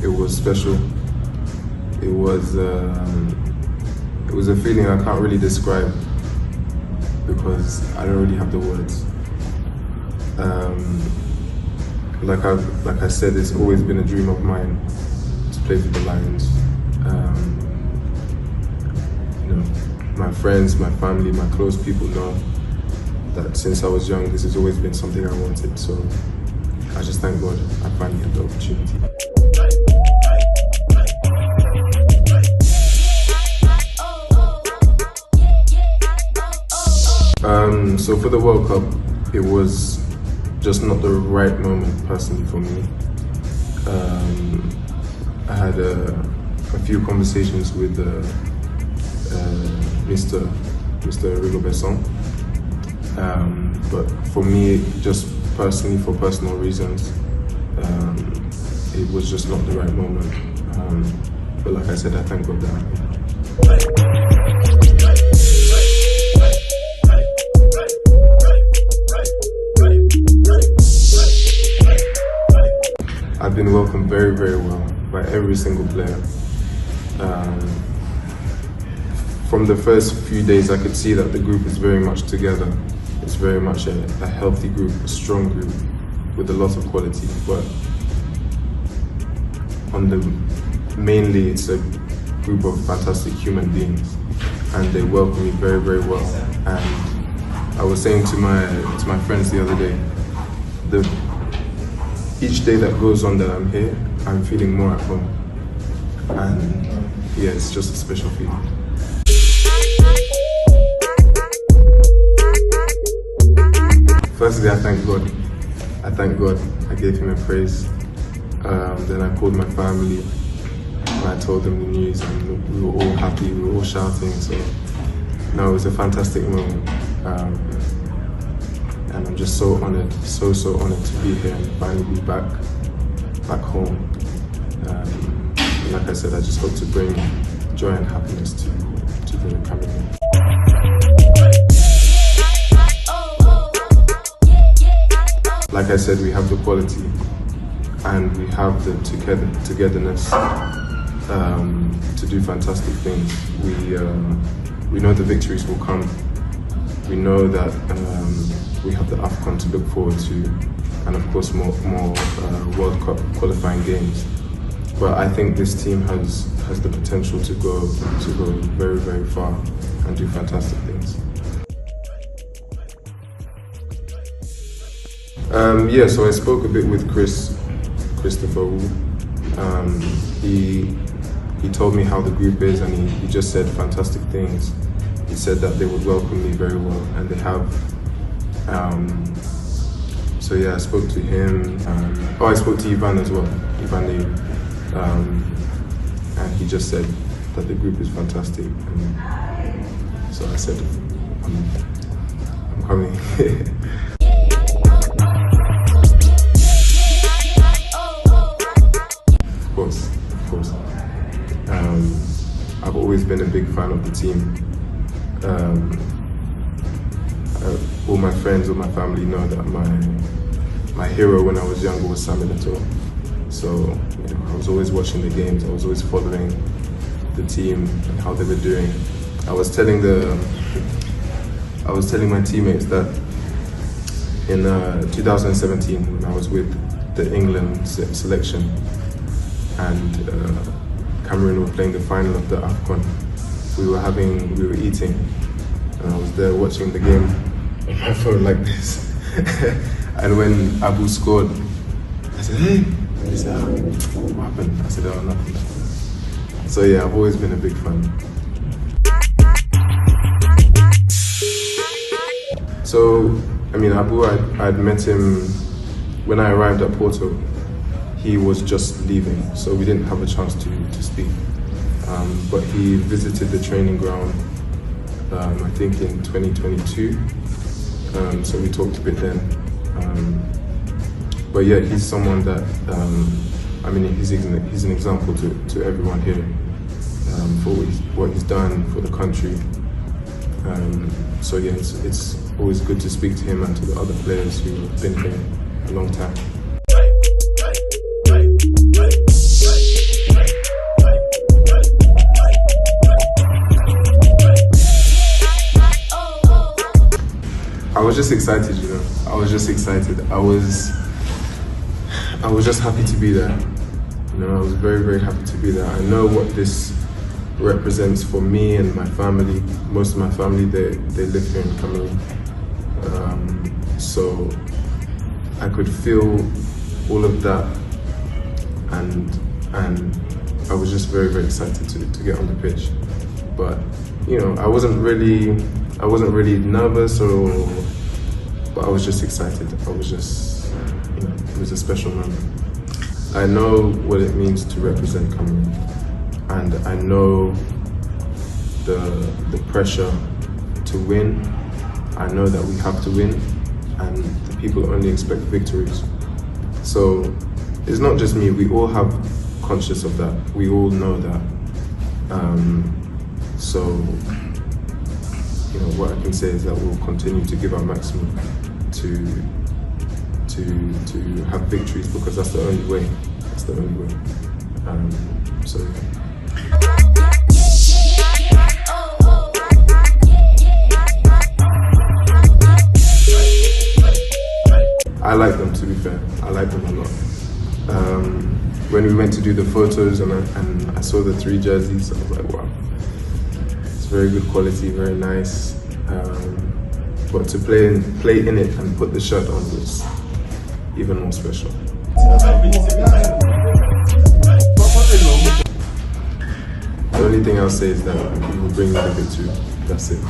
It was special. It was a feeling I can't really describe because I don't really have the words. Like I said, it's always been a dream of mine to play for the Lions. You know, my friends, my family, my close people know that since I was young, this has always been something I wanted. So I just thank God I finally had the opportunity. So for the World Cup, it was just not the right moment personally for me. I had a few conversations with Mr. Rigobert Song, but for me, just personally, for personal reasons, it was just not the right moment. But like I said, I thank God that. I've been welcomed very, very well by every single player. From the first few days, I could see that the group is very much together. It's very much a healthy group, a strong group with a lot of quality. But mainly, it's a group of fantastic human beings, and they welcome me very, very well. And I was saying to my friends the other day, each day that goes on that I'm here, I'm feeling more at home. And yeah, it's just a special feeling. Firstly, I thank God. I gave him a praise. Then I called my family and I told them the news, and we were all happy, we were all shouting. So no, it was a fantastic moment. And I'm just so honored, so honored to be here and finally be back home. Like I said, I just hope to bring joy and happiness to the Cameroon. Like I said, we have the quality and we have the togetherness to do fantastic things. We know the victories will come. We know that we have the AFCON to look forward to, and of course more World Cup qualifying games. But I think this team has the potential to go very, very far and do fantastic things. Yeah, so I spoke a bit with Christopher Wu. He told me how the group is, and he just said fantastic things. He said that they would welcome me very well, and they have. So yeah, I spoke to him. I spoke to Ivan as well, and he just said that the group is fantastic. And so I said, I'm coming. Of course. I've always been a big fan of the team. All my friends, all my family know that my hero when I was younger was Eto'o. So I was always watching the games. I was always following the team and how they were doing. I was telling my teammates that in 2017 when I was with the England selection and Cameroon were playing the final of the AFCON, we were eating, and I was there watching the game on my phone like this. And when Abu scored, I said, "Hey," he said, "What happened?" I said, "Oh, nothing." So yeah, I've always been a big fan. So, I mean, Abu, I'd met him when I arrived at Porto. He was just leaving, so we didn't have a chance to speak. But he visited the training ground, I think in 2022. So we talked a bit then. But yeah, he's someone that, I mean, he's an example to everyone here for what he's done for the country. So yeah, it's always good to speak to him and to the other players who have been here a long time. was just excited, you know. I was just excited. I was just happy to be there. You know, I was very, very happy to be there. I know what this represents for me and my family. Most of my family, they live here in Cameroon. So I could feel all of that, and I was just very, very excited to get on the pitch. But you know, I wasn't really nervous, but I was just excited. I was just, you know, it was a special moment. I know what it means to represent Cameroon, and I know the pressure to win. I know that we have to win, and the people only expect victories. So it's not just me, we all have conscious of that. We all know that. So, you know, what I can say is that we'll continue to give our maximum to have victories, because that's the only way. That's the only way. So. I like them, to be fair. I like them a lot. When we went to do the photos and I saw the 3 jerseys, I was like, wow, it's very good quality, very nice. But to play in it and put the shirt on was even more special. The only thing I'll say is that we will bring the victory. That's it.